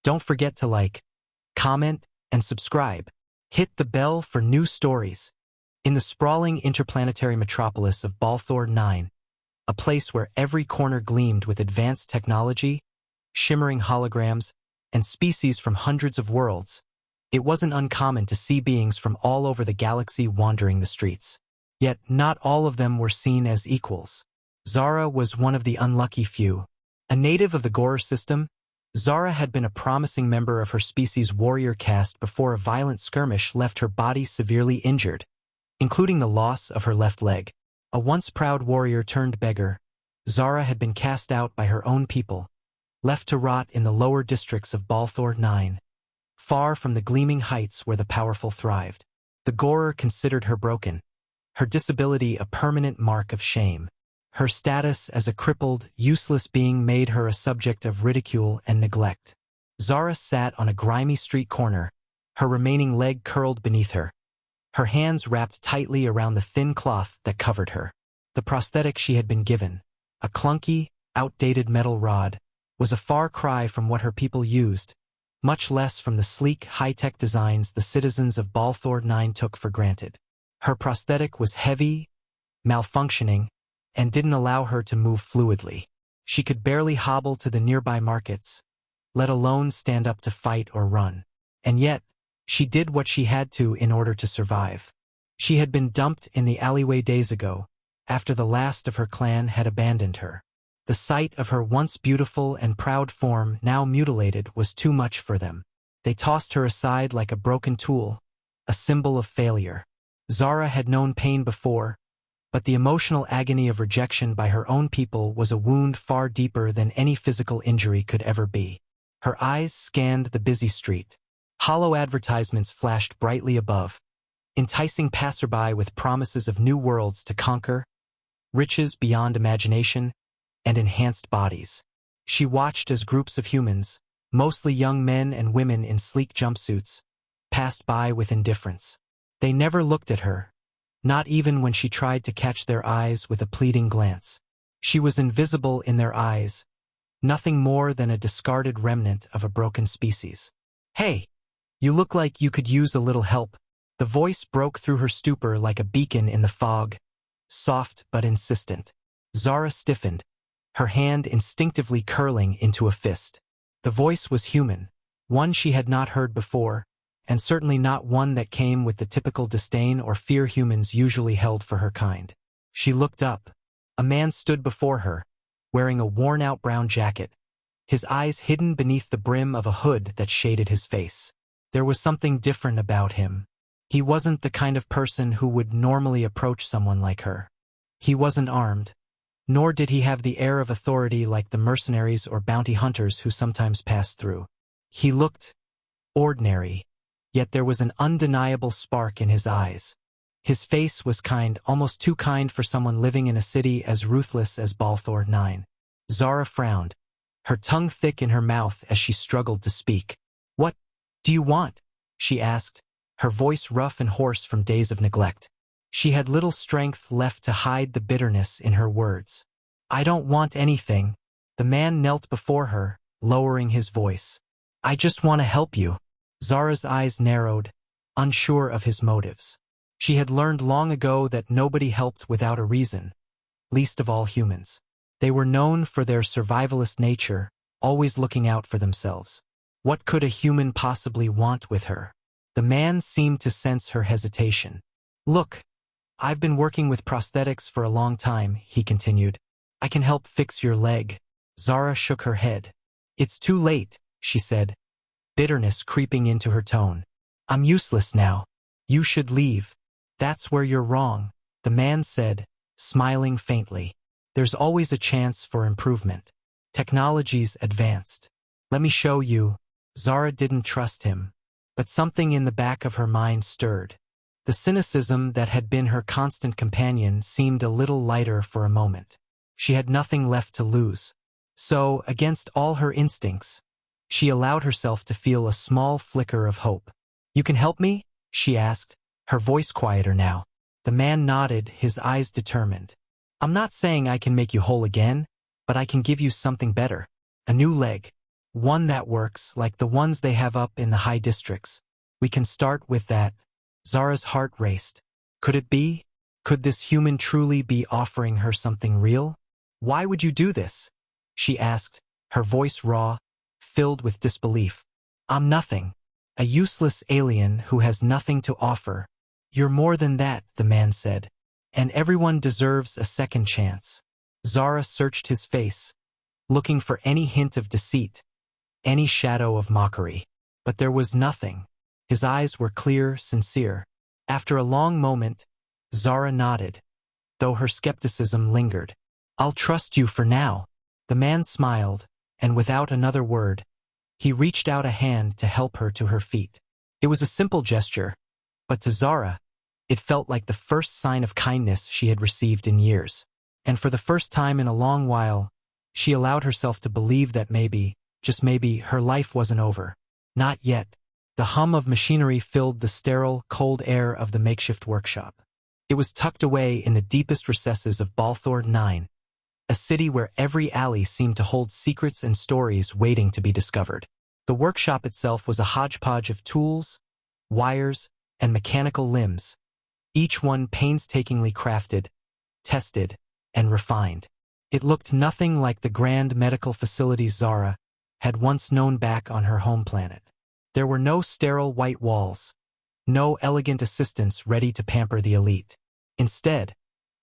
Don't forget to like, comment, and subscribe. Hit the bell for new stories. In the sprawling interplanetary metropolis of Balthor 9, a place where every corner gleamed with advanced technology, shimmering holograms, and species from hundreds of worlds, it wasn't uncommon to see beings from all over the galaxy wandering the streets. Yet not all of them were seen as equals. Zara was one of the unlucky few. A native of the Gorer system, Zara had been a promising member of her species' warrior caste before a violent skirmish left her body severely injured, including the loss of her left leg. A once proud warrior turned beggar, Zara had been cast out by her own people, left to rot in the lower districts of Balthor 9, far from the gleaming heights where the powerful thrived. The Gorer considered her broken, her disability a permanent mark of shame. Her status as a crippled, useless being made her a subject of ridicule and neglect. Zara sat on a grimy street corner, her remaining leg curled beneath her, her hands wrapped tightly around the thin cloth that covered her. The prosthetic she had been given, a clunky, outdated metal rod, was a far cry from what her people used, much less from the sleek, high-tech designs the citizens of Balthor 9 took for granted. Her prosthetic was heavy, malfunctioning, and didn't allow her to move fluidly. She could barely hobble to the nearby markets, let alone stand up to fight or run. And yet, she did what she had to in order to survive. She had been dumped in the alleyway days ago, after the last of her clan had abandoned her. The sight of her once beautiful and proud form now mutilated was too much for them. They tossed her aside like a broken tool, a symbol of failure. Zara had known pain before, but the emotional agony of rejection by her own people was a wound far deeper than any physical injury could ever be. Her eyes scanned the busy street. Hollow advertisements flashed brightly above, enticing passerby with promises of new worlds to conquer, riches beyond imagination, and enhanced bodies. She watched as groups of humans, mostly young men and women in sleek jumpsuits, passed by with indifference. They never looked at her, not even when she tried to catch their eyes with a pleading glance. She was invisible in their eyes, nothing more than a discarded remnant of a broken species. "Hey, you look like you could use a little help." The voice broke through her stupor like a beacon in the fog, soft but insistent. Zara stiffened, her hand instinctively curling into a fist. The voice was human, one she had not heard before, and certainly not one that came with the typical disdain or fear humans usually held for her kind. She looked up. A man stood before her, wearing a worn-out brown jacket, his eyes hidden beneath the brim of a hood that shaded his face. There was something different about him. He wasn't the kind of person who would normally approach someone like her. He wasn't armed, nor did he have the air of authority like the mercenaries or bounty hunters who sometimes passed through. He looked ordinary, yet there was an undeniable spark in his eyes. His face was kind, almost too kind for someone living in a city as ruthless as Balthor 9. Zara frowned, her tongue thick in her mouth as she struggled to speak. "What do you want?" she asked, her voice rough and hoarse from days of neglect. She had little strength left to hide the bitterness in her words. "I don't want anything." The man knelt before her, lowering his voice. "I just want to help you." Zara's eyes narrowed, unsure of his motives. She had learned long ago that nobody helped without a reason, least of all humans. They were known for their survivalist nature, always looking out for themselves. What could a human possibly want with her? The man seemed to sense her hesitation. "Look, I've been working with prosthetics for a long time," he continued. "I can help fix your leg." Zara shook her head. "It's too late," she said, bitterness creeping into her tone. "I'm useless now. You should leave." "That's where you're wrong," the man said, smiling faintly. "There's always a chance for improvement. Technology's advanced. Let me show you." Zara didn't trust him, but something in the back of her mind stirred. The cynicism that had been her constant companion seemed a little lighter for a moment. She had nothing left to lose. So, against all her instincts, she allowed herself to feel a small flicker of hope. "You can help me?" she asked, her voice quieter now. The man nodded, his eyes determined. "I'm not saying I can make you whole again, but I can give you something better. A new leg." One that works, like the ones they have up in the high districts. We can start with that. Zara's heart raced. Could it be? Could this human truly be offering her something real? Why would you do this? She asked, her voice raw, filled with disbelief. I'm nothing. A useless alien who has nothing to offer. You're more than that, the man said. And everyone deserves a second chance. Zara searched his face, looking for any hint of deceit, any shadow of mockery. But there was nothing. His eyes were clear, sincere. After a long moment, Zara nodded, though her skepticism lingered. I'll trust you for now. The man smiled, and without another word, he reached out a hand to help her to her feet. It was a simple gesture, but to Zara, it felt like the first sign of kindness she had received in years. And for the first time in a long while, she allowed herself to believe that maybe, just maybe, her life wasn't over. Not yet. The hum of machinery filled the sterile, cold air of the makeshift workshop. It was tucked away in the deepest recesses of Balthor 9, a city where every alley seemed to hold secrets and stories waiting to be discovered. The workshop itself was a hodgepodge of tools, wires, and mechanical limbs, each one painstakingly crafted, tested, and refined. It looked nothing like the grand medical facilities Zara had once known back on her home planet. There were no sterile white walls, no elegant assistants ready to pamper the elite. Instead,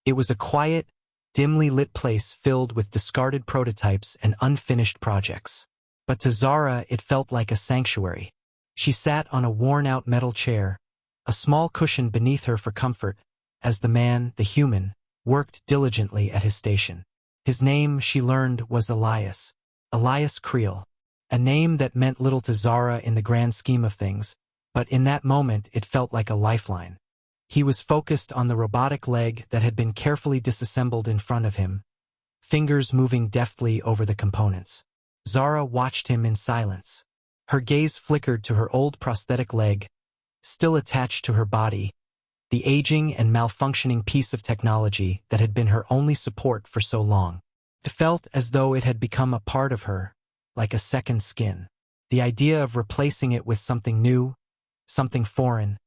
it was a quiet, dimly lit place filled with discarded prototypes and unfinished projects. But to Zara, it felt like a sanctuary. She sat on a worn-out metal chair, a small cushion beneath her for comfort, as the man, the human, worked diligently at his station. His name, she learned, was Elias Creel, a name that meant little to Zara in the grand scheme of things, but in that moment it felt like a lifeline. He was focused on the robotic leg that had been carefully disassembled in front of him, fingers moving deftly over the components. Zara watched him in silence. Her gaze flickered to her old prosthetic leg, still attached to her body, the aging and malfunctioning piece of technology that had been her only support for so long. It felt as though it had become a part of her, like a second skin. The idea of replacing it with something new, something foreign,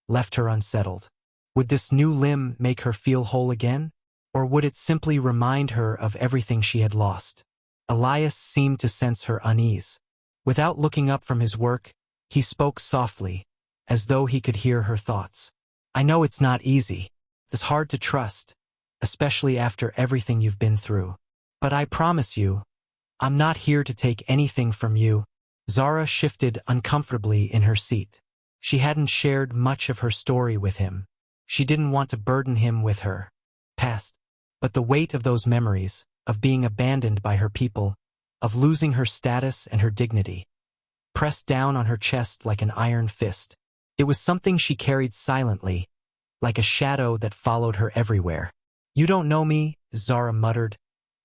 left her unsettled. Would this new limb make her feel whole again? Or would it simply remind her of everything she had lost? Elias seemed to sense her unease. Without looking up from his work, he spoke softly, as though he could hear her thoughts. I know it's not easy. It's hard to trust, especially after everything you've been through. But I promise you, I'm not here to take anything from you. Zara shifted uncomfortably in her seat. She hadn't shared much of her story with him. She didn't want to burden him with her past. But the weight of those memories, of being abandoned by her people, of losing her status and her dignity, pressed down on her chest like an iron fist. It was something she carried silently, like a shadow that followed her everywhere. You don't know me, Zara muttered,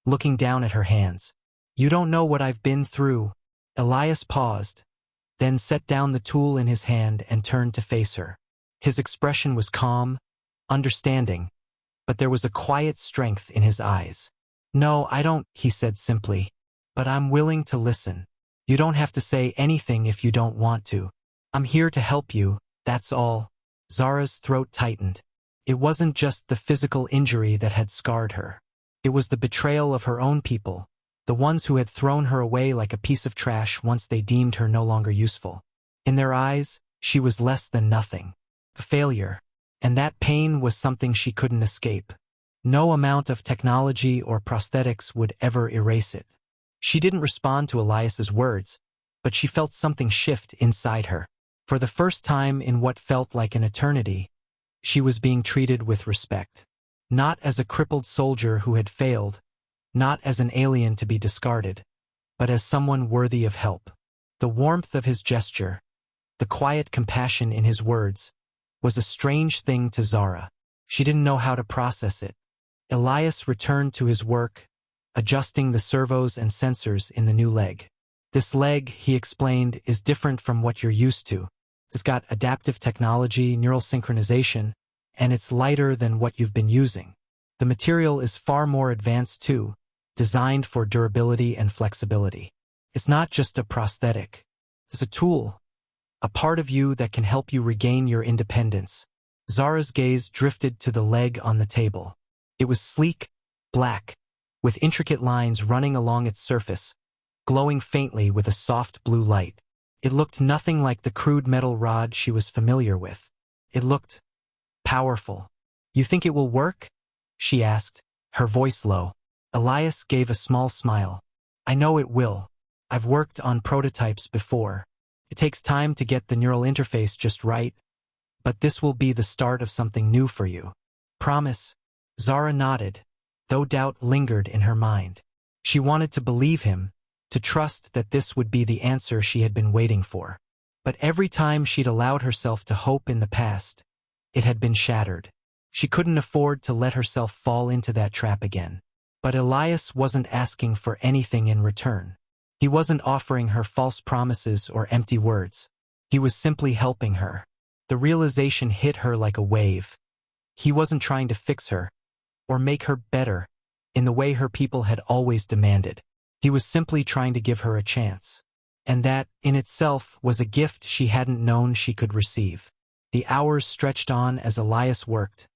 looking down at her hands. You don't know what I've been through. Elias paused, then set down the tool in his hand and turned to face her. His expression was calm, understanding, but there was a quiet strength in his eyes. No, I don't, he said simply, but I'm willing to listen. You don't have to say anything if you don't want to. I'm here to help you, that's all. Zara's throat tightened. It wasn't just the physical injury that had scarred her. It was the betrayal of her own people, the ones who had thrown her away like a piece of trash once they deemed her no longer useful. In their eyes, she was less than nothing, a failure, and that pain was something she couldn't escape. No amount of technology or prosthetics would ever erase it. She didn't respond to Elias's words, but she felt something shift inside her. For the first time in what felt like an eternity, she was being treated with respect. Not as a crippled soldier who had failed, not as an alien to be discarded, but as someone worthy of help. The warmth of his gesture, the quiet compassion in his words, was a strange thing to Zara. She didn't know how to process it. Elias returned to his work, adjusting the servos and sensors in the new leg. This leg, he explained, is different from what you're used to. It's got adaptive technology, neural synchronization, and it's lighter than what you've been using. The material is far more advanced too, designed for durability and flexibility. It's not just a prosthetic. It's a tool, a part of you that can help you regain your independence. Zara's gaze drifted to the leg on the table. It was sleek, black, with intricate lines running along its surface, glowing faintly with a soft blue light. It looked nothing like the crude metal rod she was familiar with. It looked powerful. "You think it will work?" she asked, her voice low. Elias gave a small smile. "I know it will. I've worked on prototypes before. It takes time to get the neural interface just right, but this will be the start of something new for you. Promise?" Zara nodded, though doubt lingered in her mind. She wanted to believe him, to trust that this would be the answer she had been waiting for. But every time she'd allowed herself to hope in the past, it had been shattered. She couldn't afford to let herself fall into that trap again. But Elias wasn't asking for anything in return. He wasn't offering her false promises or empty words. He was simply helping her. The realization hit her like a wave. He wasn't trying to fix her, or make her better, in the way her people had always demanded. He was simply trying to give her a chance. And that, in itself, was a gift she hadn't known she could receive. The hours stretched on as Elias worked,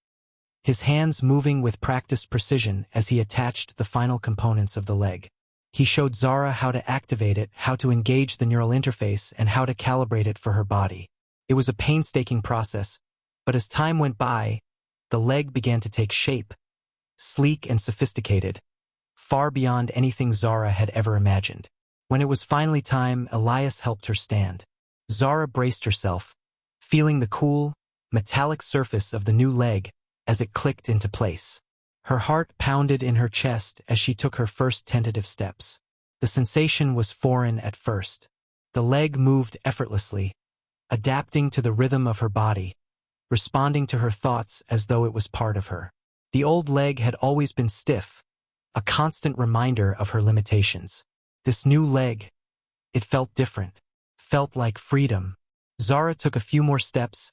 his hands moving with practiced precision as he attached the final components of the leg. He showed Zara how to activate it, how to engage the neural interface, and how to calibrate it for her body. It was a painstaking process, but as time went by, the leg began to take shape, sleek and sophisticated, far beyond anything Zara had ever imagined. When it was finally time, Elias helped her stand. Zara braced herself, feeling the cool, metallic surface of the new leg as it clicked into place. Her heart pounded in her chest as she took her first tentative steps. The sensation was foreign at first. The leg moved effortlessly, adapting to the rhythm of her body, responding to her thoughts as though it was part of her. The old leg had always been stiff, a constant reminder of her limitations. This new leg, it felt different, felt like freedom. Zara took a few more steps,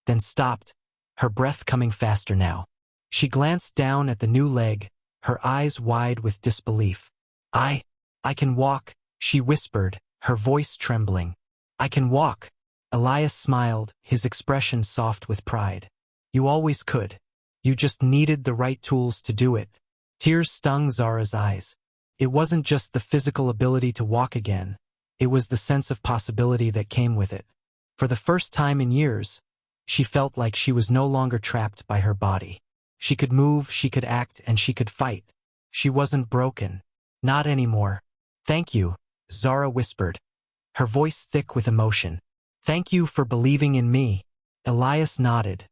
then stopped, her breath coming faster now. She glanced down at the new leg, her eyes wide with disbelief. I can walk," she whispered, her voice trembling. "I can walk." Elias smiled, his expression soft with pride. "You always could. You just needed the right tools to do it." Tears stung Zara's eyes. It wasn't just the physical ability to walk again, it was the sense of possibility that came with it. For the first time in years, she felt like she was no longer trapped by her body. She could move, she could act, and she could fight. She wasn't broken. Not anymore. "Thank you," Zara whispered, her voice thick with emotion. "Thank you for believing in me." Elias nodded,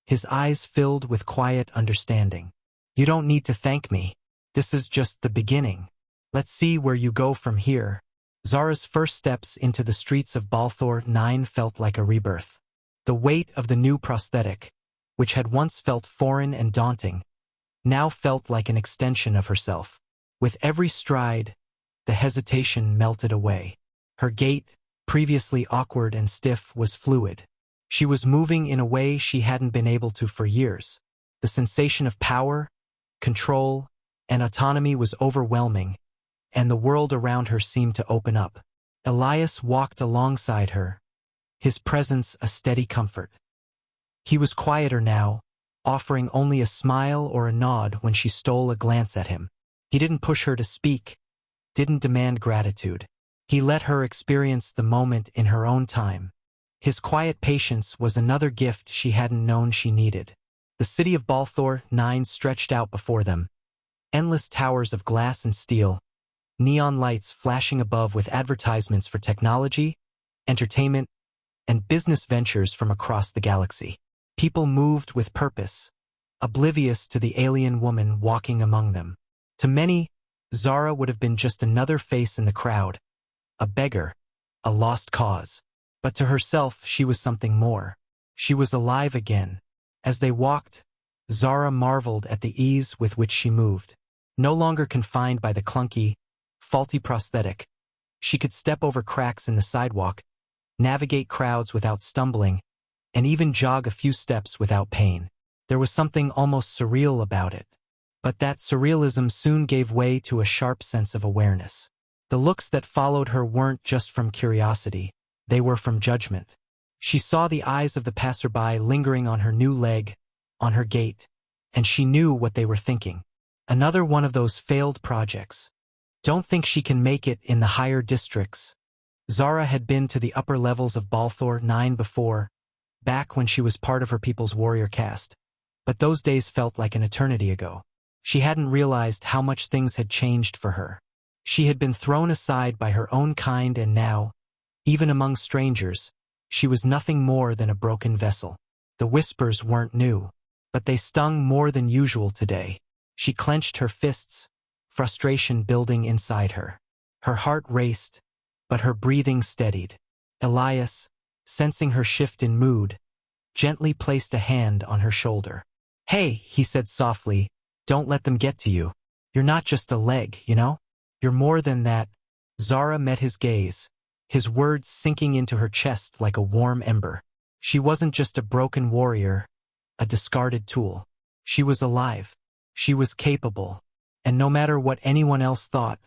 his eyes filled with quiet understanding. "You don't need to thank me. This is just the beginning. Let's see where you go from here." Zara's first steps into the streets of Balthor 9 felt like a rebirth. The weight of the new prosthetic, which had once felt foreign and daunting, now felt like an extension of herself. With every stride, the hesitation melted away. Her gait, previously awkward and stiff, was fluid. She was moving in a way she hadn't been able to for years. The sensation of power, control, and autonomy was overwhelming, and the world around her seemed to open up. Elias walked alongside her, his presence a steady comfort. He was quieter now, offering only a smile or a nod when she stole a glance at him. He didn't push her to speak, didn't demand gratitude. He let her experience the moment in her own time. His quiet patience was another gift she hadn't known she needed. The city of Balthor 9 stretched out before them, endless towers of glass and steel, neon lights flashing above with advertisements for technology, entertainment, and business ventures from across the galaxy. People moved with purpose, oblivious to the alien woman walking among them. To many, Zara would have been just another face in the crowd, a beggar, a lost cause. But to herself, she was something more. She was alive again. As they walked, Zara marveled at the ease with which she moved. No longer confined by the clunky, faulty prosthetic, she could step over cracks in the sidewalk, navigate crowds without stumbling, and even jog a few steps without pain. There was something almost surreal about it. But that surrealism soon gave way to a sharp sense of awareness. The looks that followed her weren't just from curiosity, they were from judgment. She saw the eyes of the passerby lingering on her new leg, on her gait, and she knew what they were thinking. Another one of those failed projects. Don't think she can make it in the higher districts. Zara had been to the upper levels of Balthor 9 before, back when she was part of her people's warrior caste, but those days felt like an eternity ago. She hadn't realized how much things had changed for her. She had been thrown aside by her own kind and now, even among strangers, she was nothing more than a broken vessel. The whispers weren't new, but they stung more than usual today. She clenched her fists, frustration building inside her. Her heart raced, but her breathing steadied. Elias, sensing her shift in mood, gently placed a hand on her shoulder. "Hey," he said softly, "don't let them get to you. You're not just a leg, you know? You're more than that." Zara met his gaze, his words sinking into her chest like a warm ember. She wasn't just a broken warrior, a discarded tool. She was alive. She was capable. And no matter what anyone else thought,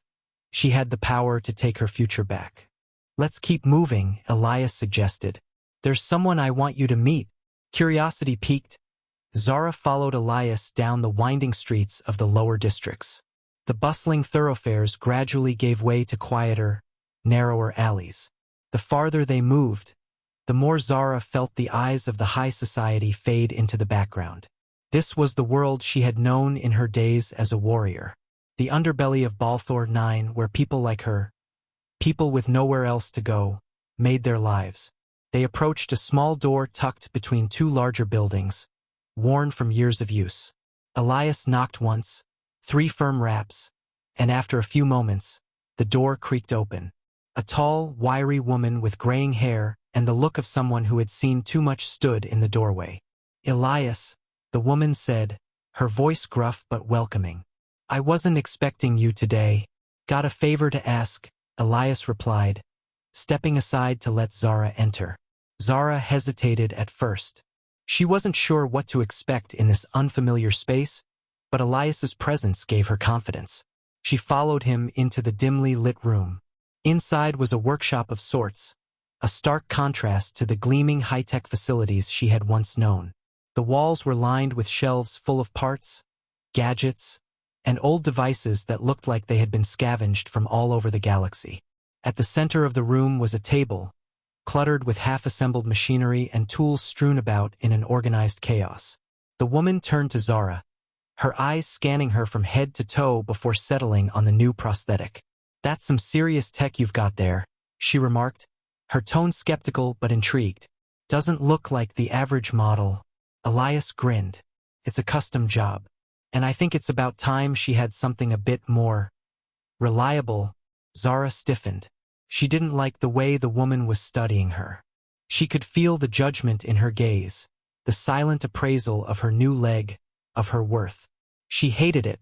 she had the power to take her future back. "Let's keep moving," Elias suggested. "There's someone I want you to meet." Curiosity piqued. Zara followed Elias down the winding streets of the lower districts. The bustling thoroughfares gradually gave way to quieter, narrower alleys. The farther they moved, the more Zara felt the eyes of the high society fade into the background. This was the world she had known in her days as a warrior. The underbelly of Balthor 9, where people like her, people with nowhere else to go, made their lives. They approached a small door tucked between two larger buildings, worn from years of use. Elias knocked once, 3 firm raps, and after a few moments, the door creaked open. A tall, wiry woman with graying hair and the look of someone who had seen too much stood in the doorway. "Elias," the woman said, her voice gruff but welcoming. "I wasn't expecting you today. Got a favor to ask," Elias replied, stepping aside to let Zara enter. Zara hesitated at first. She wasn't sure what to expect in this unfamiliar space, but Elias's presence gave her confidence. She followed him into the dimly lit room. Inside was a workshop of sorts, a stark contrast to the gleaming high-tech facilities she had once known. The walls were lined with shelves full of parts, gadgets, and old devices that looked like they had been scavenged from all over the galaxy. At the center of the room was a table, cluttered with half-assembled machinery and tools strewn about in an organized chaos. The woman turned to Zara, her eyes scanning her from head to toe before settling on the new prosthetic. "That's some serious tech you've got there," she remarked, her tone skeptical but intrigued. "Doesn't look like the average model." Elias grinned. "It's a custom job, and I think it's about time she had something a bit more reliable." Zara stiffened. She didn't like the way the woman was studying her. She could feel the judgment in her gaze, the silent appraisal of her new leg, of her worth. She hated it,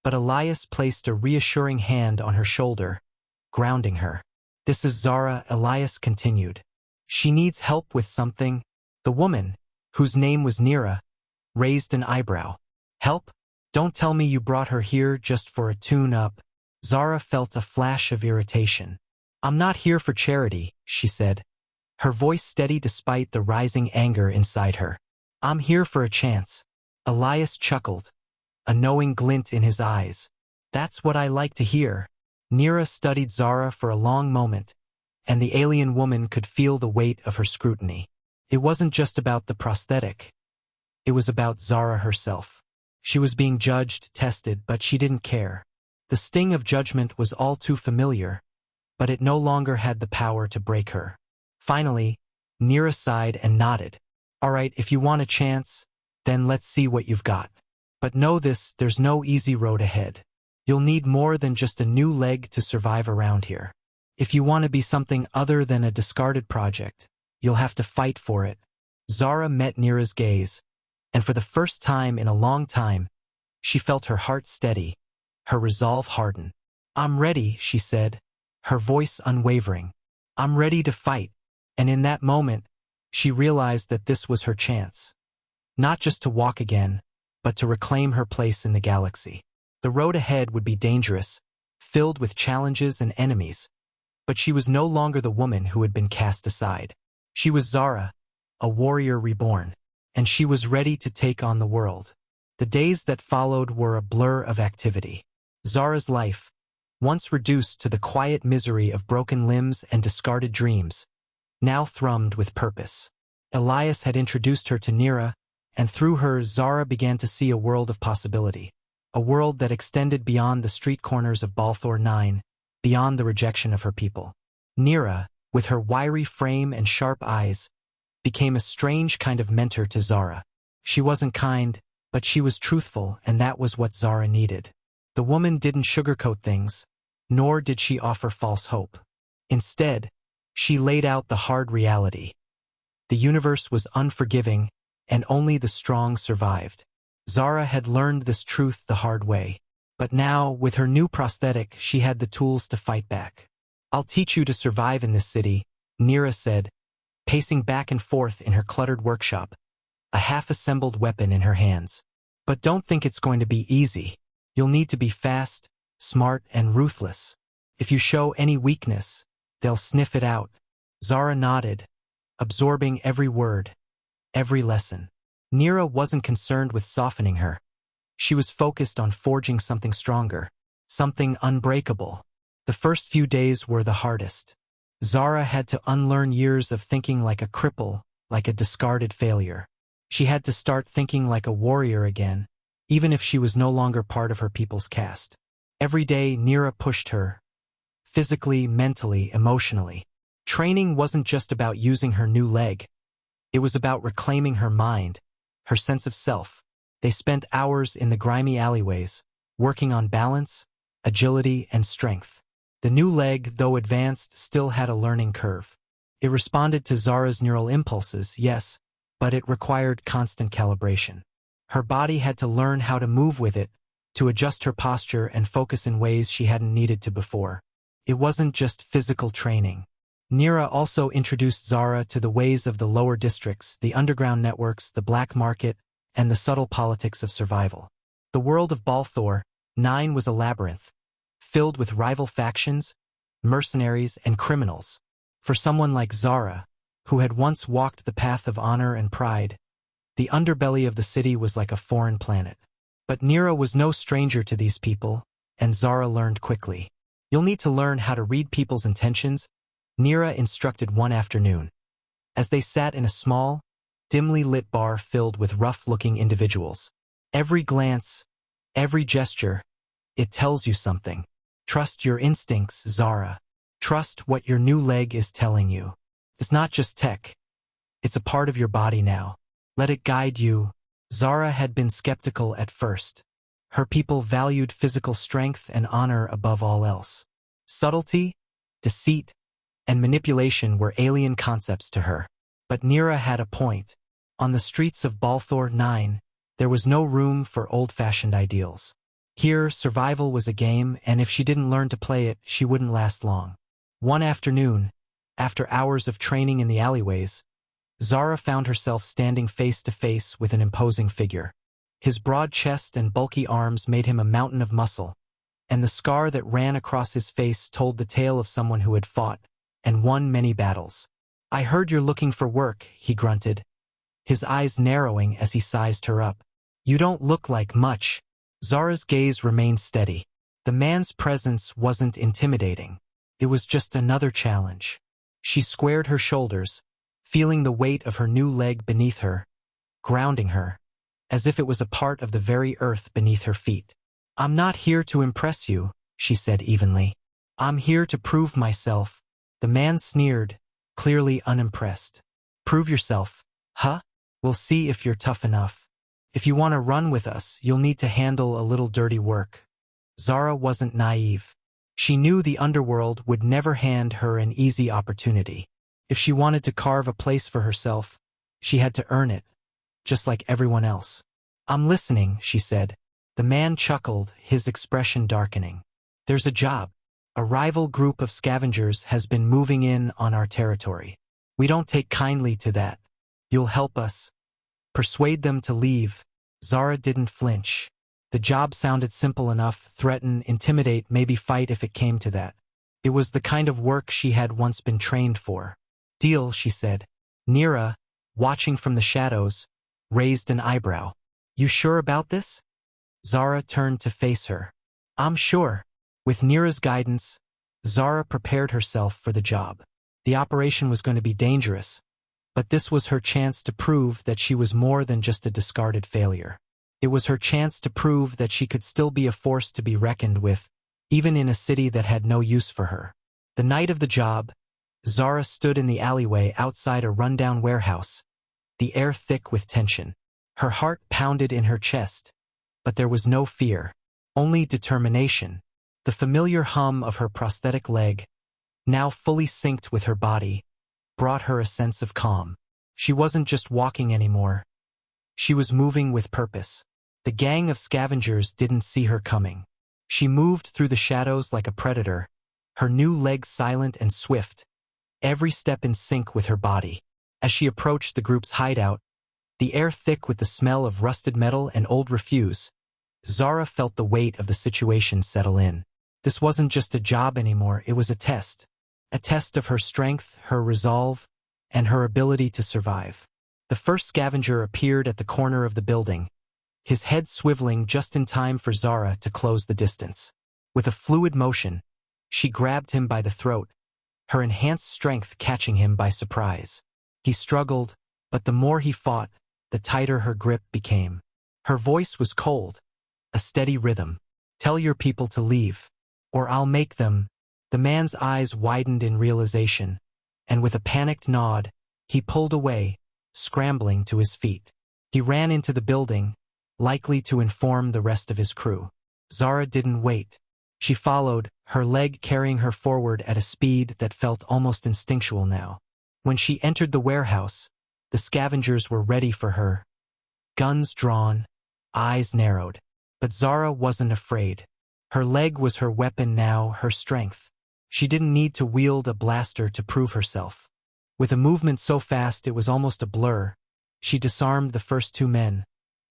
but Elias placed a reassuring hand on her shoulder, grounding her. "This is Zara," Elias continued. "She needs help with something." The woman, whose name was Nira, raised an eyebrow. "Help? Don't tell me you brought her here just for a tune-up." Zara felt a flash of irritation. "I'm not here for charity," she said, her voice steady despite the rising anger inside her. "I'm here for a chance." Elias chuckled, a knowing glint in his eyes. "That's what I like to hear." Nira studied Zara for a long moment, and the alien woman could feel the weight of her scrutiny. It wasn't just about the prosthetic. It was about Zara herself. She was being judged, tested, but she didn't care. The sting of judgment was all too familiar, but it no longer had the power to break her. Finally, Nira sighed and nodded. "All right, if you want a chance, then let's see what you've got. But know this, there's no easy road ahead. You'll need more than just a new leg to survive around here. If you want to be something other than a discarded project, you'll have to fight for it." Zara met Nira's gaze, and for the first time in a long time, she felt her heart steady, her resolve harden. "I'm ready," she said, her voice unwavering. "I'm ready to fight." And in that moment, she realized that this was her chance. Not just to walk again, but to reclaim her place in the galaxy. The road ahead would be dangerous, filled with challenges and enemies. But she was no longer the woman who had been cast aside. She was Zara, a warrior reborn, and she was ready to take on the world. The days that followed were a blur of activity. Zara's life, once reduced to the quiet misery of broken limbs and discarded dreams, now thrummed with purpose. Elias had introduced her to Nira, and through her Zara began to see a world of possibility, a world that extended beyond the street corners of Balthor 9, beyond the rejection of her people. Nira, with her wiry frame and sharp eyes, became a strange kind of mentor to Zara. She wasn't kind, but she was truthful, and that was what Zara needed. The woman didn't sugarcoat things, nor did she offer false hope. Instead, she laid out the hard reality. The universe was unforgiving, and only the strong survived. Zara had learned this truth the hard way. But now, with her new prosthetic, she had the tools to fight back. "I'll teach you to survive in this city," Nira said, pacing back and forth in her cluttered workshop, a half-assembled weapon in her hands. "But don't think it's going to be easy. You'll need to be fast, smart, and ruthless. If you show any weakness, they'll sniff it out." Zara nodded, absorbing every word, every lesson. Nira wasn't concerned with softening her. She was focused on forging something stronger, something unbreakable. The first few days were the hardest. Zara had to unlearn years of thinking like a cripple, like a discarded failure. She had to start thinking like a warrior again, even if she was no longer part of her people's caste. Every day, Nira pushed her, physically, mentally, emotionally. Training wasn't just about using her new leg. It was about reclaiming her mind, her sense of self. They spent hours in the grimy alleyways, working on balance, agility, and strength. The new leg, though advanced, still had a learning curve. It responded to Zara's neural impulses, yes, but it required constant calibration. Her body had to learn how to move with it, to adjust her posture and focus in ways she hadn't needed to before. It wasn't just physical training. Nira also introduced Zara to the ways of the lower districts, the underground networks, the black market, and the subtle politics of survival. The world of Balthor 9 was a labyrinth, filled with rival factions, mercenaries, and criminals. For someone like Zara, who had once walked the path of honor and pride, the underbelly of the city was like a foreign planet. But Nira was no stranger to these people, and Zara learned quickly. "You'll need to learn how to read people's intentions," Nira instructed one afternoon, as they sat in a small, dimly lit bar filled with rough-looking individuals. "Every glance, every gesture, it tells you something. Trust your instincts, Zara. Trust what your new leg is telling you. It's not just tech. It's a part of your body now. Let it guide you." Zara had been skeptical at first. Her people valued physical strength and honor above all else. Subtlety, deceit, and manipulation were alien concepts to her. But Nira had a point. On the streets of Balthor 9, there was no room for old-fashioned ideals. Here, survival was a game, and if she didn't learn to play it, she wouldn't last long. One afternoon, after hours of training in the alleyways, Zara found herself standing face-to-face with an imposing figure. His broad chest and bulky arms made him a mountain of muscle, and the scar that ran across his face told the tale of someone who had fought and won many battles. "I heard you're looking for work," he grunted, his eyes narrowing as he sized her up. "You don't look like much." Zara's gaze remained steady. The man's presence wasn't intimidating. It was just another challenge. She squared her shoulders, feeling the weight of her new leg beneath her, grounding her, as if it was a part of the very earth beneath her feet. "I'm not here to impress you," she said evenly. "I'm here to prove myself." The man sneered, clearly unimpressed. "Prove yourself, huh? We'll see if you're tough enough. If you want to run with us, you'll need to handle a little dirty work." Zara wasn't naive. She knew the underworld would never hand her an easy opportunity. If she wanted to carve a place for herself, she had to earn it, just like everyone else. "I'm listening," she said. The man chuckled, his expression darkening. "There's a job. A rival group of scavengers has been moving in on our territory. We don't take kindly to that. You'll help us persuade them to leave." Zara didn't flinch. The job sounded simple enough: threaten, intimidate, maybe fight if it came to that. It was the kind of work she had once been trained for. Deal, she said. Nira, watching from the shadows, raised an eyebrow. You sure about this? Zara turned to face her. I'm sure. With Nira's guidance, Zara prepared herself for the job. The operation was going to be dangerous, but this was her chance to prove that she was more than just a discarded failure. It was her chance to prove that she could still be a force to be reckoned with, even in a city that had no use for her. The night of the job, Zara stood in the alleyway outside a rundown warehouse, the air thick with tension. Her heart pounded in her chest, but there was no fear, only determination. The familiar hum of her prosthetic leg, now fully synced with her body, brought her a sense of calm. She wasn't just walking anymore. She was moving with purpose. The gang of scavengers didn't see her coming. She moved through the shadows like a predator, her new legs silent and swift, every step in sync with her body. As she approached the group's hideout, the air thick with the smell of rusted metal and old refuse, Zara felt the weight of the situation settle in. This wasn't just a job anymore, it was a test of her strength, her resolve, and her ability to survive. The first scavenger appeared at the corner of the building, his head swiveling just in time for Zara to close the distance. With a fluid motion, she grabbed him by the throat, her enhanced strength catching him by surprise. He struggled, but the more he fought, the tighter her grip became. Her voice was cold, a steady rhythm. Tell your people to leave, or I'll make them. The man's eyes widened in realization, and with a panicked nod, he pulled away, scrambling to his feet. He ran into the building, likely to inform the rest of his crew. Zara didn't wait. She followed, her leg carrying her forward at a speed that felt almost instinctual now. When she entered the warehouse, the scavengers were ready for her, guns drawn, eyes narrowed. But Zara wasn't afraid. Her leg was her weapon now, her strength. She didn't need to wield a blaster to prove herself. With a movement so fast it was almost a blur, she disarmed the first two men,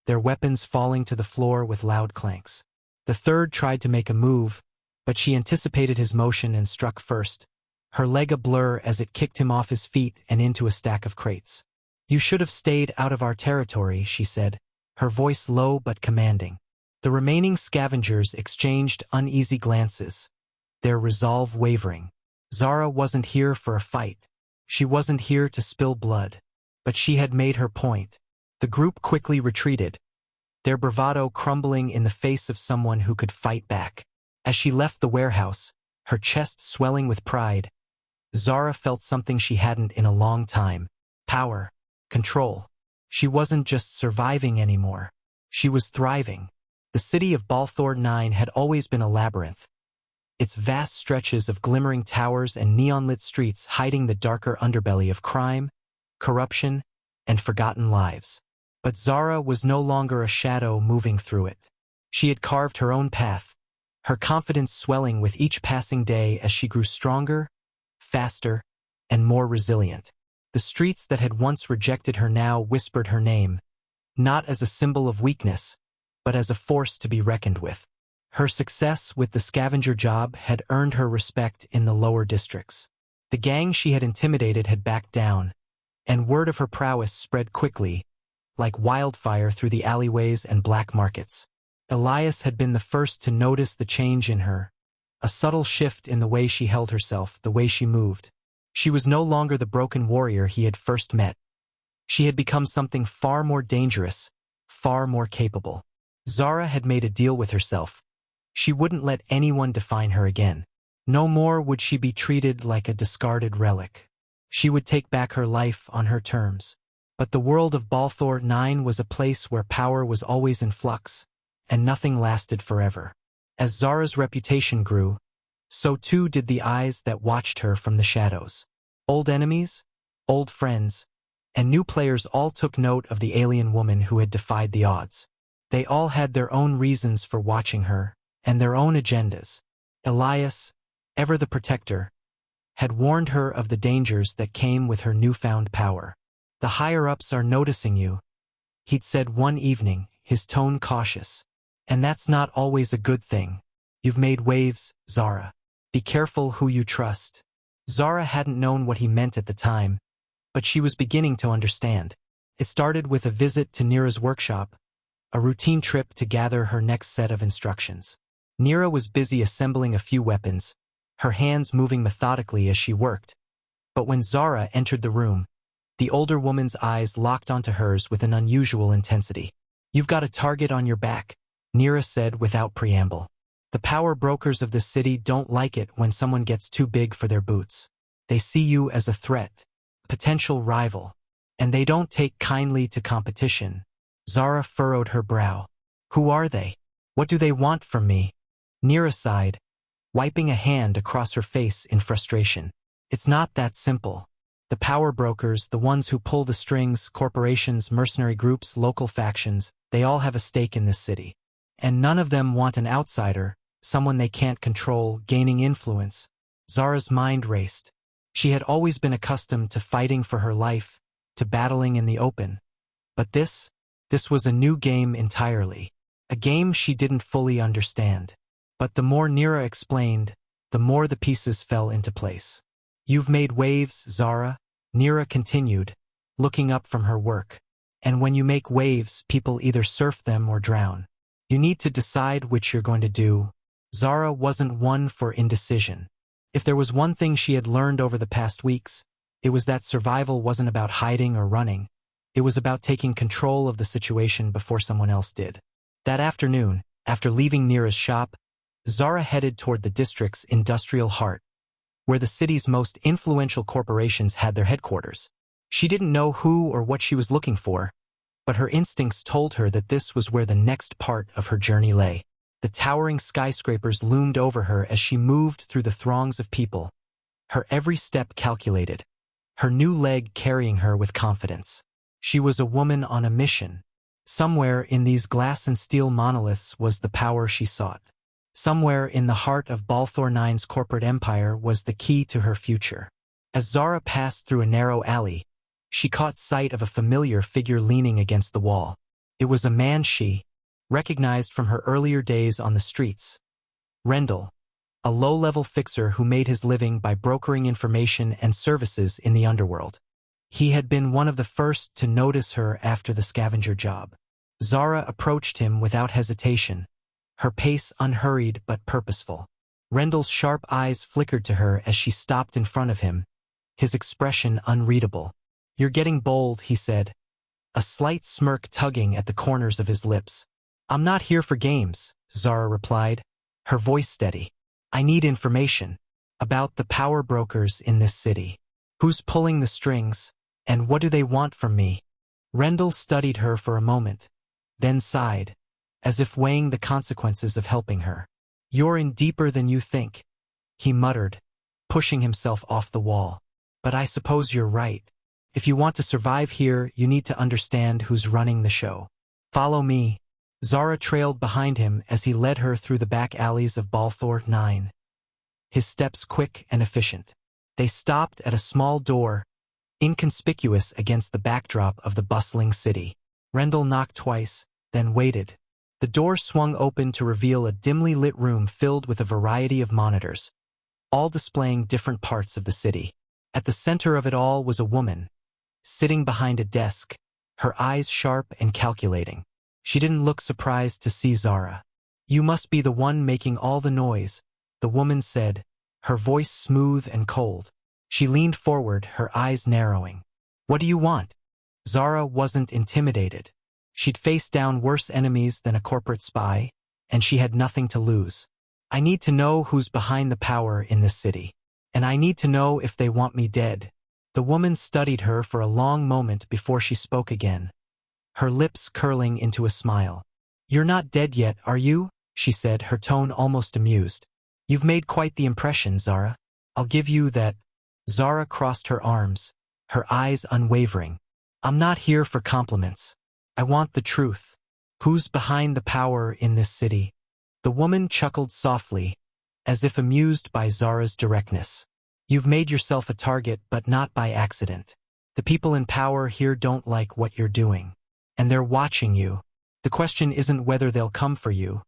their weapons falling to the floor with loud clanks. The third tried to make a move, but she anticipated his motion and struck first, her leg a blur as it kicked him off his feet and into a stack of crates. You should have stayed out of our territory, she said, her voice low but commanding. The remaining scavengers exchanged uneasy glances, their resolve wavering. Zara wasn't here for a fight. She wasn't here to spill blood. But she had made her point. The group quickly retreated, their bravado crumbling in the face of someone who could fight back. As she left the warehouse, her chest swelling with pride, Zara felt something she hadn't in a long time. Power. Control. She wasn't just surviving anymore. She was thriving. The city of Balthor 9 had always been a labyrinth, its vast stretches of glimmering towers and neon-lit streets hiding the darker underbelly of crime, corruption, and forgotten lives. But Zara was no longer a shadow moving through it. She had carved her own path, her confidence swelling with each passing day as she grew stronger, faster, and more resilient. The streets that had once rejected her now whispered her name, not as a symbol of weakness, but as a force to be reckoned with. Her success with the scavenger job had earned her respect in the lower districts. The gang she had intimidated had backed down, and word of her prowess spread quickly, like wildfire through the alleyways and black markets. Elias had been the first to notice the change in her, a subtle shift in the way she held herself, the way she moved. She was no longer the broken warrior he had first met. She had become something far more dangerous, far more capable. Zara had made a deal with herself. She wouldn't let anyone define her again. No more would she be treated like a discarded relic. She would take back her life on her terms. But the world of Balthor 9 was a place where power was always in flux, and nothing lasted forever. As Zara's reputation grew, so too did the eyes that watched her from the shadows. Old enemies, old friends, and new players all took note of the alien woman who had defied the odds. They all had their own reasons for watching her, and their own agendas. Elias, ever the protector, had warned her of the dangers that came with her newfound power. The higher-ups are noticing you, he'd said one evening, his tone cautious. And that's not always a good thing. You've made waves, Zara. Be careful who you trust. Zara hadn't known what he meant at the time, but she was beginning to understand. It started with a visit to Nira's workshop, a routine trip to gather her next set of instructions. Nira was busy assembling a few weapons, her hands moving methodically as she worked. But when Zara entered the room, the older woman's eyes locked onto hers with an unusual intensity. "You've got a target on your back," Nira said without preamble. "The power brokers of the city don't like it when someone gets too big for their boots. They see you as a threat, potential rival, and they don't take kindly to competition." Zara furrowed her brow. "Who are they? What do they want from me?" Nira sighed, wiping a hand across her face in frustration. "It's not that simple. The power brokers, the ones who pull the strings, corporations, mercenary groups, local factions, they all have a stake in this city. And none of them want an outsider, someone they can't control, gaining influence." Zara's mind raced. She had always been accustomed to fighting for her life, to battling in the open. But this was a new game entirely. A game she didn't fully understand. But the more Nira explained, the more the pieces fell into place. "You've made waves, Zara," Nira continued, looking up from her work. "And when you make waves, people either surf them or drown. You need to decide which you're going to do." Zara wasn't one for indecision. If there was one thing she had learned over the past weeks, it was that survival wasn't about hiding or running. It was about taking control of the situation before someone else did. That afternoon, after leaving Nira's shop, Zara headed toward the district's industrial heart, where the city's most influential corporations had their headquarters. She didn't know who or what she was looking for, but her instincts told her that this was where the next part of her journey lay. The towering skyscrapers loomed over her as she moved through the throngs of people, her every step calculated, her new leg carrying her with confidence. She was a woman on a mission. Somewhere in these glass and steel monoliths was the power she sought. Somewhere in the heart of Balthor IX's corporate empire was the key to her future. As Zara passed through a narrow alley, she caught sight of a familiar figure leaning against the wall. It was a man she recognized from her earlier days on the streets. Rendell, a low-level fixer who made his living by brokering information and services in the underworld. He had been one of the first to notice her after the scavenger job. Zara approached him without hesitation, her pace unhurried but purposeful. Rendell's sharp eyes flickered to her as she stopped in front of him, his expression unreadable. "You're getting bold," he said, a slight smirk tugging at the corners of his lips. "I'm not here for games," Zara replied, her voice steady. "I need information about the power brokers in this city. Who's pulling the strings, and what do they want from me?" Rendell studied her for a moment, then sighed, as if weighing the consequences of helping her. "You're in deeper than you think," he muttered, pushing himself off the wall. "But I suppose you're right. If you want to survive here, you need to understand who's running the show. Follow me." Zara trailed behind him as he led her through the back alleys of Balthor IX, his steps quick and efficient. They stopped at a small door, inconspicuous against the backdrop of the bustling city. Rendell knocked twice, then waited. The door swung open to reveal a dimly lit room filled with a variety of monitors, all displaying different parts of the city. At the center of it all was a woman, sitting behind a desk, her eyes sharp and calculating. She didn't look surprised to see Zara. "You must be the one making all the noise," the woman said, her voice smooth and cold. She leaned forward, her eyes narrowing. "What do you want?" Zara wasn't intimidated. She'd faced down worse enemies than a corporate spy, and she had nothing to lose. "I need to know who's behind the power in this city. And I need to know if they want me dead." The woman studied her for a long moment before she spoke again, her lips curling into a smile. "You're not dead yet, are you?" she said, her tone almost amused. "You've made quite the impression, Zara. I'll give you that." Zara crossed her arms, her eyes unwavering. "I'm not here for compliments. I want the truth. Who's behind the power in this city?" The woman chuckled softly, as if amused by Zara's directness. "You've made yourself a target, but not by accident. The people in power here don't like what you're doing. And they're watching you. The question isn't whether they'll come for you,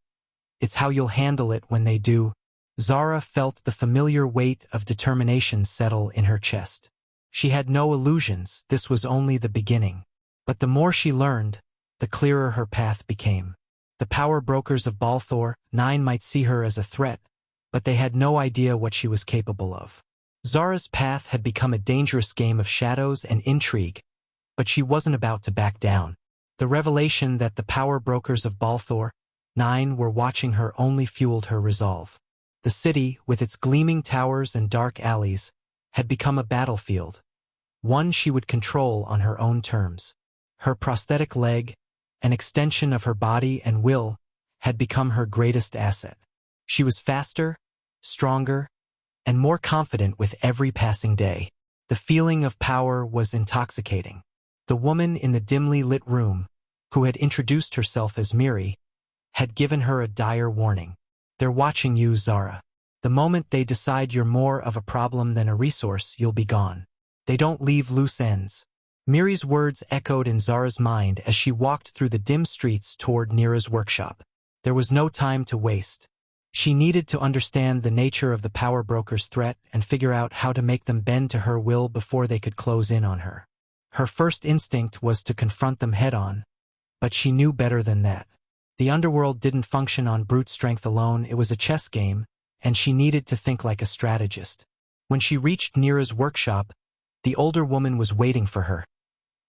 It's how you'll handle it when they do. Zara felt the familiar weight of determination settle in her chest. She had no illusions, this was only the beginning. But the more she learned, the clearer her path became. The power brokers of Balthor 9 might see her as a threat, but they had no idea what she was capable of. Zara's path had become a dangerous game of shadows and intrigue, but she wasn't about to back down. The revelation that the power brokers of Balthor 9 were watching her only fueled her resolve. The city, with its gleaming towers and dark alleys, had become a battlefield, one she would control on her own terms. Her prosthetic leg, an extension of her body and will, had become her greatest asset. She was faster, stronger, and more confident with every passing day. The feeling of power was intoxicating. The woman in the dimly lit room, who had introduced herself as Miri, had given her a dire warning. They're watching you, Zara. The moment they decide you're more of a problem than a resource, you'll be gone. They don't leave loose ends. Miri's words echoed in Zara's mind as she walked through the dim streets toward Nira's workshop. There was no time to waste. She needed to understand the nature of the power broker's threat and figure out how to make them bend to her will before they could close in on her. Her first instinct was to confront them head-on, but she knew better than that. The underworld didn't function on brute strength alone, it was a chess game, and she needed to think like a strategist. When she reached Nira's workshop, the older woman was waiting for her.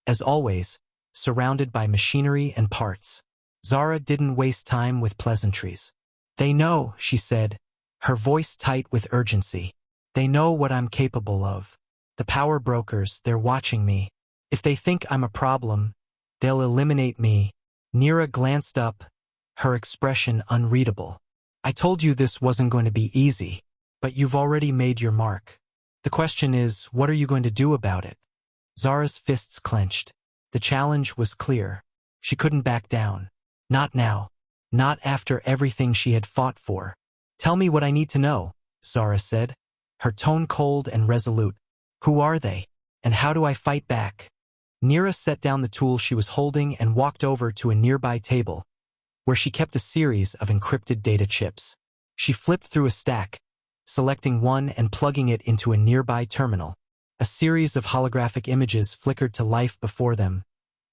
As always, surrounded by machinery and parts. Zara didn't waste time with pleasantries. They know, she said, her voice tight with urgency. They know what I'm capable of. The power brokers, they're watching me. If they think I'm a problem, they'll eliminate me. Nira glanced up, her expression unreadable. I told you this wasn't going to be easy, but you've already made your mark. The question is, what are you going to do about it? Zara's fists clenched. The challenge was clear. She couldn't back down. Not now. Not after everything she had fought for. Tell me what I need to know, Zara said, her tone cold and resolute. Who are they? And how do I fight back? Nira set down the tool she was holding and walked over to a nearby table, where she kept a series of encrypted data chips. She flipped through a stack, selecting one and plugging it into a nearby terminal. A series of holographic images flickered to life before them.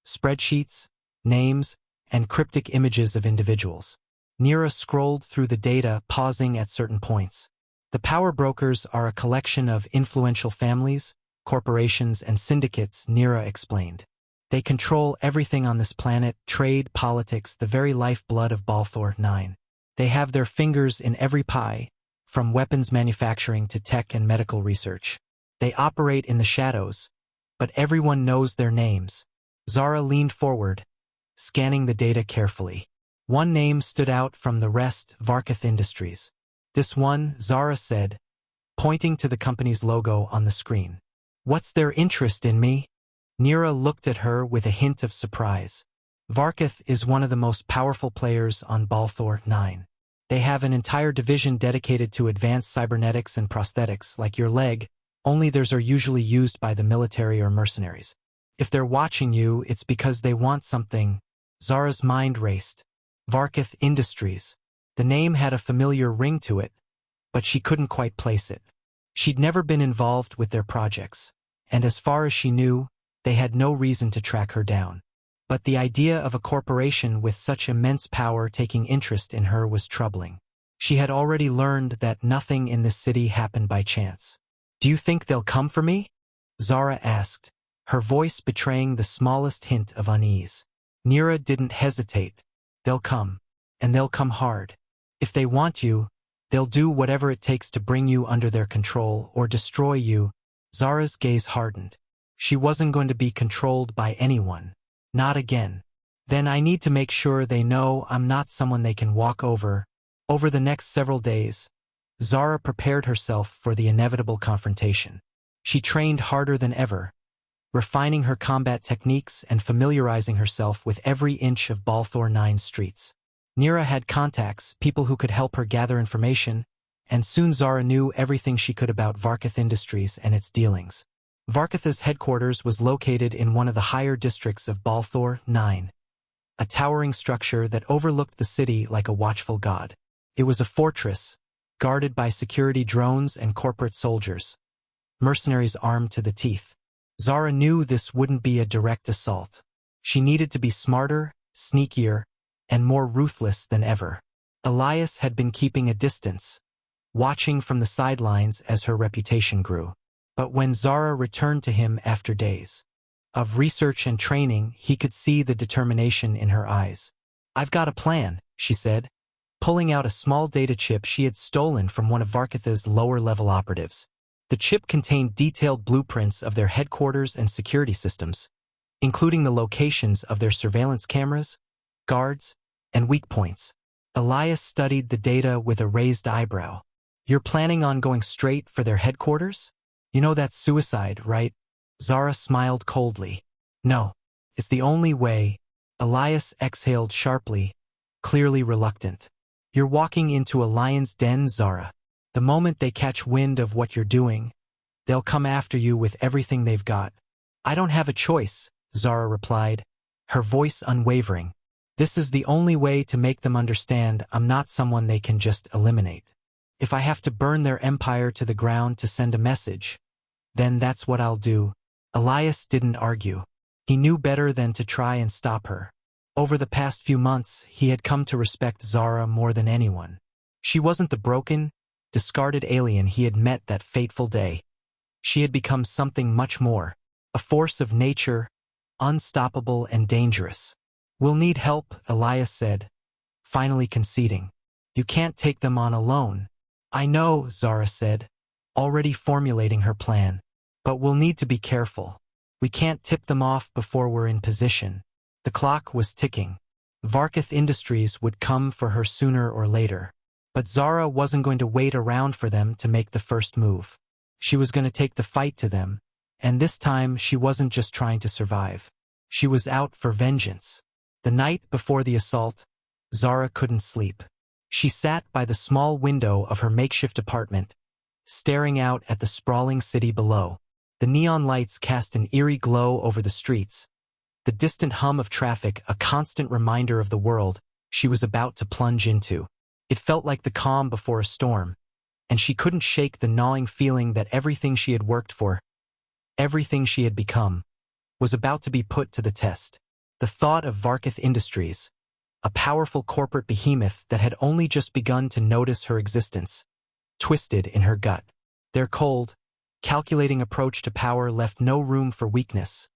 Spreadsheets, names, and cryptic images of individuals. Nira scrolled through the data, pausing at certain points. The power brokers are a collection of influential families, corporations, and syndicates, Nira explained. They control everything on this planet, trade, politics, the very lifeblood of Balthor 9. They have their fingers in every pie, from weapons manufacturing to tech and medical research. They operate in the shadows, but everyone knows their names. Zara leaned forward, scanning the data carefully. One name stood out from the rest, Varketh Industries. This one, Zara said, pointing to the company's logo on the screen. What's their interest in me? Nira looked at her with a hint of surprise. Varketh is one of the most powerful players on Balthor 9. They have an entire division dedicated to advanced cybernetics and prosthetics, like your leg, only theirs are usually used by the military or mercenaries. If they're watching you, it's because they want something. Zara's mind raced. Varketh Industries. The name had a familiar ring to it, but she couldn't quite place it. She'd never been involved with their projects, and as far as she knew, they had no reason to track her down. But the idea of a corporation with such immense power taking interest in her was troubling. She had already learned that nothing in this city happened by chance. Do you think they'll come for me? Zara asked, her voice betraying the smallest hint of unease. Nira didn't hesitate. They'll come, and they'll come hard. If they want you, they'll do whatever it takes to bring you under their control or destroy you. Zara's gaze hardened. She wasn't going to be controlled by anyone. Not again. Then I need to make sure they know I'm not someone they can walk over. Over the next several days, Zara prepared herself for the inevitable confrontation. She trained harder than ever, refining her combat techniques and familiarizing herself with every inch of Balthor 9 streets. Nira had contacts, people who could help her gather information, and soon Zara knew everything she could about Varketh Industries and its dealings. Varketh's headquarters was located in one of the higher districts of Balthor 9, a towering structure that overlooked the city like a watchful god. It was a fortress, guarded by security drones and corporate soldiers, mercenaries armed to the teeth. Zara knew this wouldn't be a direct assault. She needed to be smarter, sneakier, and more ruthless than ever. Elias had been keeping a distance, watching from the sidelines as her reputation grew. But when Zara returned to him after days of research and training, he could see the determination in her eyes. "I've got a plan," she said, pulling out a small data chip she had stolen from one of Varkatha's lower-level operatives. The chip contained detailed blueprints of their headquarters and security systems, including the locations of their surveillance cameras, guards, and weak points. Elias studied the data with a raised eyebrow. "You're planning on going straight for their headquarters? You know that's suicide, right?" Zara smiled coldly. "No, it's the only way." Elias exhaled sharply, clearly reluctant. "You're walking into a lion's den, Zara. The moment they catch wind of what you're doing, they'll come after you with everything they've got." "I don't have a choice," Zara replied, her voice unwavering. "This is the only way to make them understand I'm not someone they can just eliminate. If I have to burn their empire to the ground to send a message, then that's what I'll do." Elias didn't argue. He knew better than to try and stop her. Over the past few months, he had come to respect Zara more than anyone. She wasn't the broken, discarded alien he had met that fateful day. She had become something much more, a force of nature, unstoppable and dangerous. "We'll need help," Elias said, finally conceding. "You can't take them on alone." "I know," Zara said, already formulating her plan. "But we'll need to be careful. We can't tip them off before we're in position." The clock was ticking. Varkath Industries would come for her sooner or later. But Zara wasn't going to wait around for them to make the first move. She was going to take the fight to them, and this time she wasn't just trying to survive. She was out for vengeance. The night before the assault, Zara couldn't sleep. She sat by the small window of her makeshift apartment, staring out at the sprawling city below. The neon lights cast an eerie glow over the streets, the distant hum of traffic a constant reminder of the world she was about to plunge into. It felt like the calm before a storm, and she couldn't shake the gnawing feeling that everything she had worked for, everything she had become, was about to be put to the test. The thought of Varkath Industries, a powerful corporate behemoth that had only just begun to notice her existence, twisted in her gut. Their cold, calculating approach to power left no room for weakness,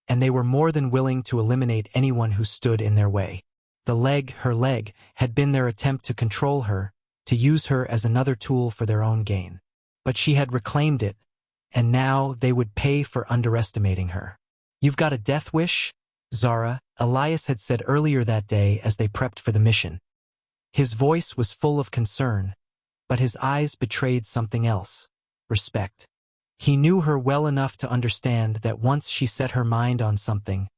and they were more than willing to eliminate anyone who stood in their way. Her leg, had been their attempt to control her, to use her as another tool for their own gain. But she had reclaimed it, and now they would pay for underestimating her. "You've got a death wish, Zara," Elias had said earlier that day as they prepped for the mission. His voice was full of concern, but his eyes betrayed something else: respect. He knew her well enough to understand that once she set her mind on something,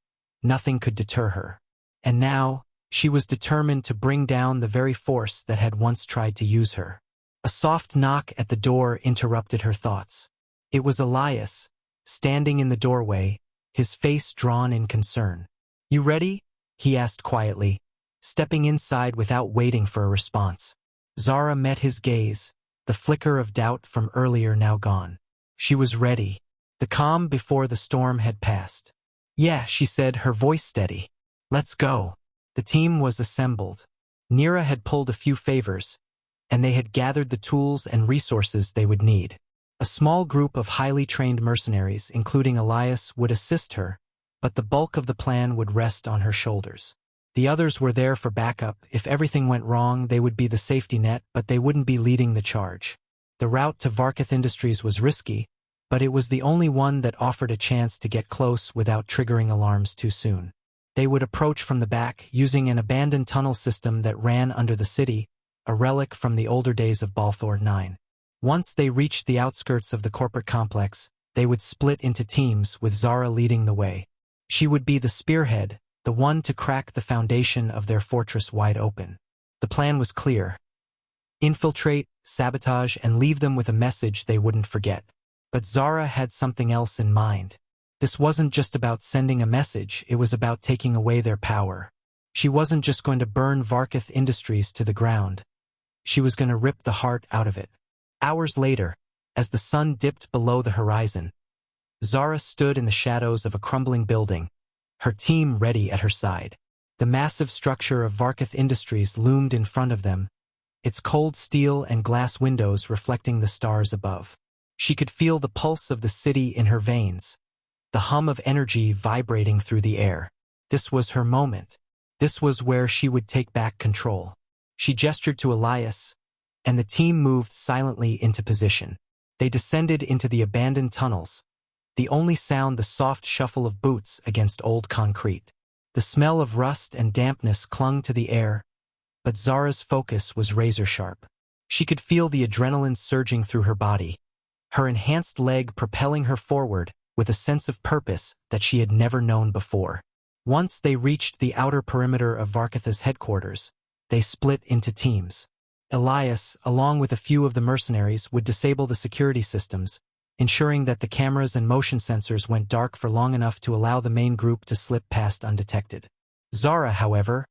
nothing could deter her. And now, she was determined to bring down the very force that had once tried to use her. A soft knock at the door interrupted her thoughts. It was Elias, standing in the doorway, his face drawn in concern. "You ready?" he asked quietly, stepping inside without waiting for a response. Zara met his gaze, the flicker of doubt from earlier now gone. She was ready. The calm before the storm had passed. "Yeah," she said, her voice steady. "Let's go." The team was assembled. Nira had pulled a few favors, and they had gathered the tools and resources they would need. A small group of highly trained mercenaries, including Elias, would assist her, but the bulk of the plan would rest on her shoulders. The others were there for backup. If everything went wrong, they would be the safety net, but they wouldn't be leading the charge. The route to Varkath Industries was risky, but it was the only one that offered a chance to get close without triggering alarms too soon. They would approach from the back, using an abandoned tunnel system that ran under the city, a relic from the older days of Balthor 9. Once they reached the outskirts of the corporate complex, they would split into teams, with Zara leading the way. She would be the spearhead, the one to crack the foundation of their fortress wide open. The plan was clear: infiltrate, sabotage, and leave them with a message they wouldn't forget. But Zara had something else in mind. This wasn't just about sending a message, it was about taking away their power. She wasn't just going to burn Varkath Industries to the ground. She was going to rip the heart out of it. Hours later, as the sun dipped below the horizon, Zara stood in the shadows of a crumbling building, her team ready at her side. The massive structure of Varketh Industries loomed in front of them, its cold steel and glass windows reflecting the stars above. She could feel the pulse of the city in her veins, the hum of energy vibrating through the air. This was her moment. This was where she would take back control. She gestured to Elias, and the team moved silently into position. They descended into the abandoned tunnels, the only sound the soft shuffle of boots against old concrete. The smell of rust and dampness clung to the air, but Zara's focus was razor-sharp. She could feel the adrenaline surging through her body, her enhanced leg propelling her forward with a sense of purpose that she had never known before. Once they reached the outer perimeter of Varketh's headquarters, they split into teams. Elias, along with a few of the mercenaries, would disable the security systems, ensuring that the cameras and motion sensors went dark for long enough to allow the main group to slip past undetected. Zara, however,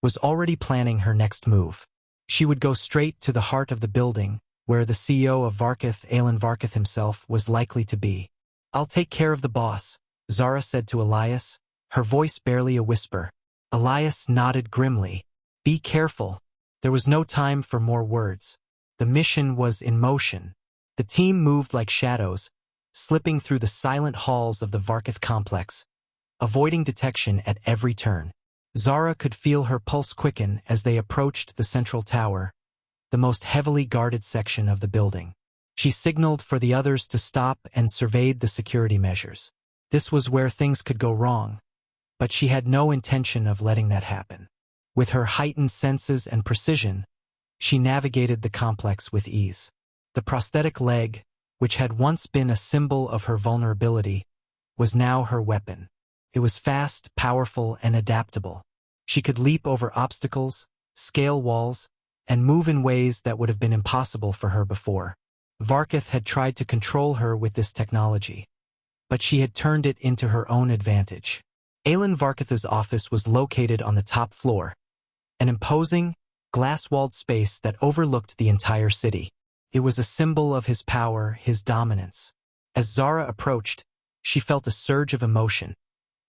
was already planning her next move. She would go straight to the heart of the building, where the CEO of Varketh, Alan Varketh himself, was likely to be. "I'll take care of the boss," Zara said to Elias, her voice barely a whisper. Elias nodded grimly. "Be careful." There was no time for more words. The mission was in motion. The team moved like shadows, slipping through the silent halls of the Varketh complex, avoiding detection at every turn. Zara could feel her pulse quicken as they approached the central tower, the most heavily guarded section of the building. She signaled for the others to stop and surveyed the security measures. This was where things could go wrong, but she had no intention of letting that happen. With her heightened senses and precision, she navigated the complex with ease. The prosthetic leg, which had once been a symbol of her vulnerability, was now her weapon. It was fast, powerful, and adaptable. She could leap over obstacles, scale walls, and move in ways that would have been impossible for her before. Varketh had tried to control her with this technology, but she had turned it into her own advantage. Alan Varketh's office was located on the top floor, an imposing, glass-walled space that overlooked the entire city. It was a symbol of his power, his dominance. As Zara approached, she felt a surge of emotion,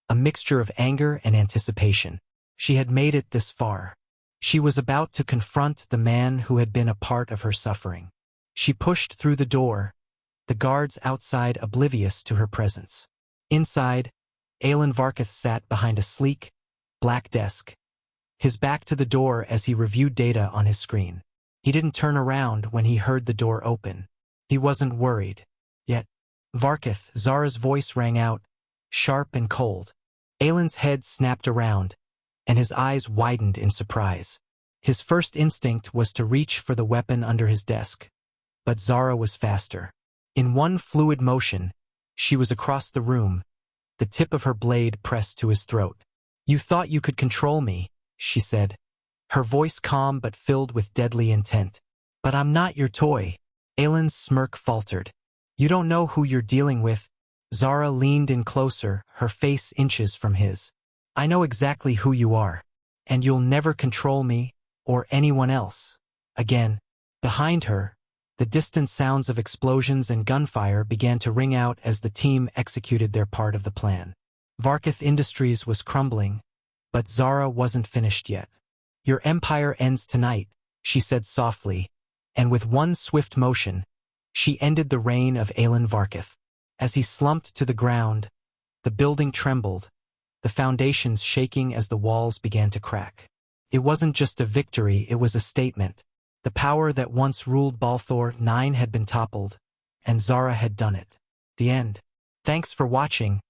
a mixture of anger and anticipation. She had made it this far. She was about to confront the man who had been a part of her suffering. She pushed through the door, the guards outside oblivious to her presence. Inside, Alan Varketh sat behind a sleek, black desk, his back to the door as he reviewed data on his screen. He didn't turn around when he heard the door open. He wasn't worried. Yet, "Varketh," Zara's voice rang out, sharp and cold. Alan's head snapped around, and his eyes widened in surprise. His first instinct was to reach for the weapon under his desk, but Zara was faster. In one fluid motion, she was across the room, the tip of her blade pressed to his throat. "You thought you could control me," she said, her voice calm but filled with deadly intent. "But I'm not your toy." Alan's smirk faltered. "You don't know who you're dealing with." Zara leaned in closer, her face inches from his. "I know exactly who you are, and you'll never control me, or anyone else." Again, behind her, the distant sounds of explosions and gunfire began to ring out as the team executed their part of the plan. Varketh Industries was crumbling, but Zara wasn't finished yet. "Your empire ends tonight," she said softly, and with one swift motion, she ended the reign of Alan Varketh. As he slumped to the ground, the building trembled, the foundations shaking as the walls began to crack. It wasn't just a victory, it was a statement. The power that once ruled Balthor 9 had been toppled, and Zara had done it. The end. Thanks for watching,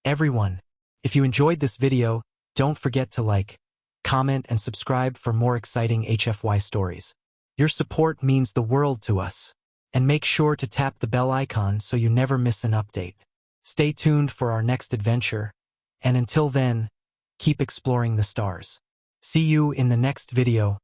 everyone. If you enjoyed this video, don't forget to like, comment, and subscribe for more exciting HFY stories. Your support means the world to us. And make sure to tap the bell icon so you never miss an update. Stay tuned for our next adventure, and until then, keep exploring the stars. See you in the next video.